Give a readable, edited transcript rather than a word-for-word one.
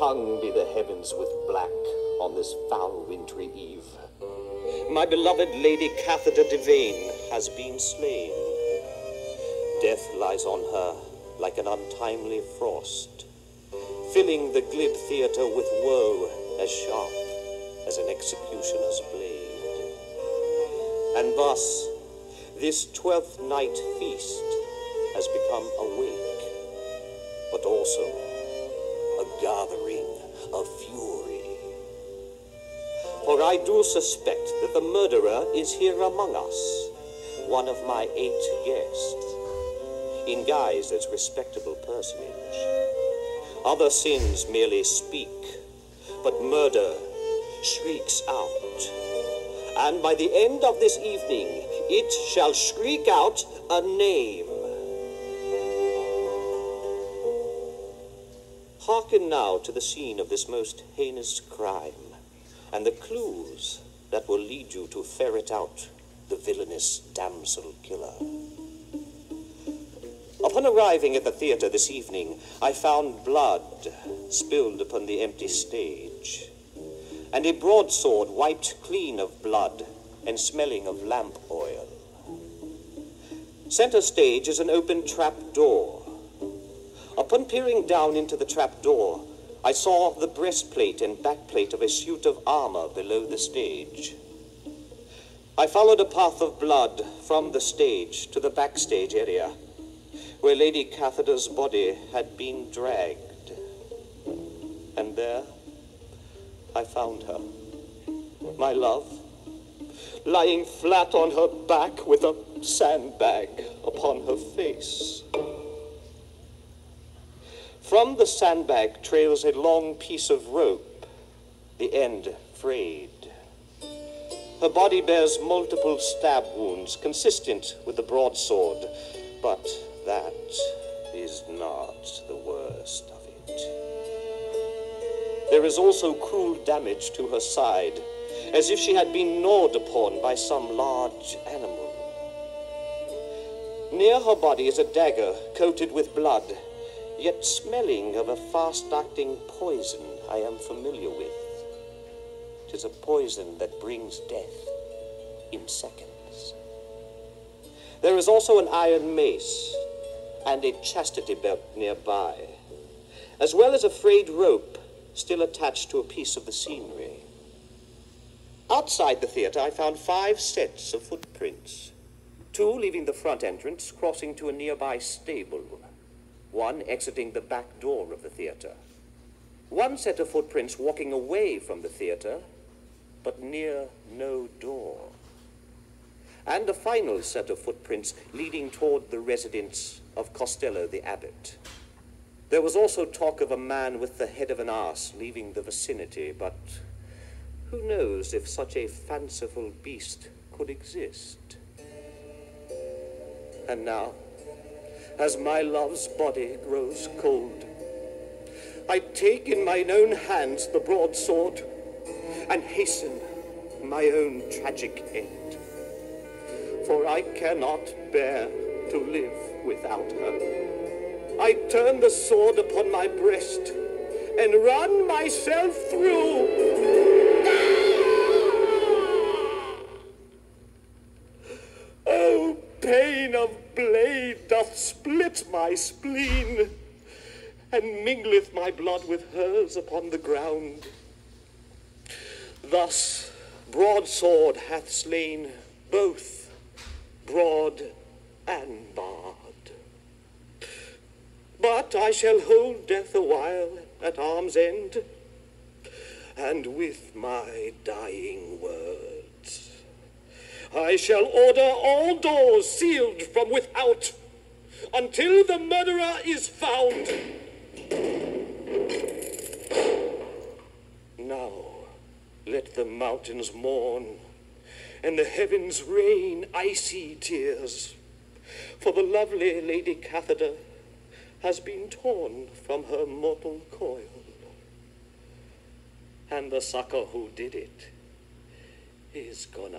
hung be the heavens with black on this foul wintry eve. My beloved Lady Catheter Devane has been slain. Death lies on her like an untimely frost, filling the glib theater with woe as sharp as an executioner's blade. And thus, this 12th night feast has become a wake, but also a gathering of fury. For I do suspect that the murderer is here among us, one of my 8 guests, in guise as respectable personage. Other sins merely speak, but murder shrieks out. And by the end of this evening, it shall shriek out a name. Hearken now to the scene of this most heinous crime, and the clues that will lead you to ferret out the villainous damsel killer. Upon arriving at the theater this evening, I found blood spilled upon the empty stage, and a broadsword wiped clean of blood and smelling of lamp oil. Center stage is an open trap door. Upon peering down into the trap door, I saw the breastplate and backplate of a suit of armor below the stage. I followed a path of blood from the stage to the backstage area, where Lady Catheter's body had been dragged. And there I found her, my love, lying flat on her back with a sandbag upon her face. From the sandbag trails a long piece of rope, the end frayed. Her body bears multiple stab wounds consistent with the broadsword, but that is not the worst of it. There is also cruel damage to her side, as if she had been gnawed upon by some large animal. Near her body is a dagger coated with blood, yet smelling of a fast-acting poison I am familiar with. It is a poison that brings death in seconds. There is also an iron mace and a chastity belt nearby, as well as a frayed rope still attached to a piece of the scenery. Outside the theater, I found 5 sets of footprints, 2 leaving the front entrance, crossing to a nearby stable, 1 exiting the back door of the theater, 1 set of footprints walking away from the theater, but near no door, and a final set of footprints leading toward the residence of Costello the Abbot. There was also talk of a man with the head of an ass leaving the vicinity, but who knows if such a fanciful beast could exist? And now, as my love's body grows cold, I take in mine own hands the broadsword and hasten my own tragic end. For I cannot bear to live without her. I turn the sword upon my breast and run myself through. Oh, pain of blade doth split my spleen, and mingleth my blood with hers upon the ground. Thus broadsword hath slain both broad and bard. But I shall hold death awhile at arm's end, and with my dying words I shall order all doors sealed from without until the murderer is found. Now let the mountains mourn and the heavens rain icy tears, for the lovely Lady Catheter has been torn from her mortal coil, and the sucker who did it is gonna